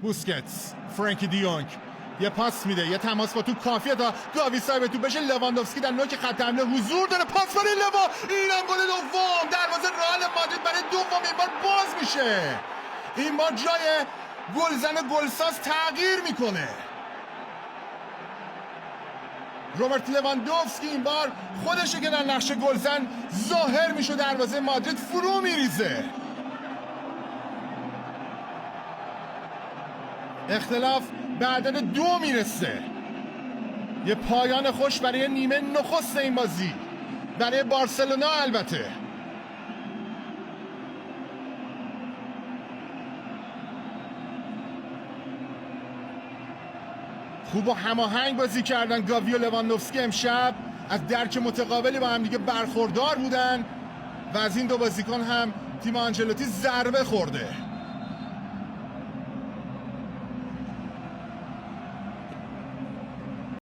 بوسکتس، فرانکی دیونگ یه پاس میده، یه تماس با تو کافیه تا گاوی صاحب تو بشه. لواندوفسکی در نوک خط حمله حضور داره، پاس برای لوا، اینم گل دوم. دروازه رئال مادرید برای دومین بار باز میشه. این بار جای گلزن گلساز تغییر میکنه. روبرت لواندوفسکی این بار خودشه که در نقش گلزن ظاهر میشه. دروازه مادرید فرو میریزه. اختلاف به عدد 2 میرسه. یه پایان خوش برای نیمه نخست این بازی، برای بارسلونا البته. خوب و هماهنگ بازی کردن گاوی و لواندوفسکی امشب، از درک متقابلی با هم دیگه برخوردار بودن و از این دو بازیکن هم تیم آنجلوتی ضربه خورده.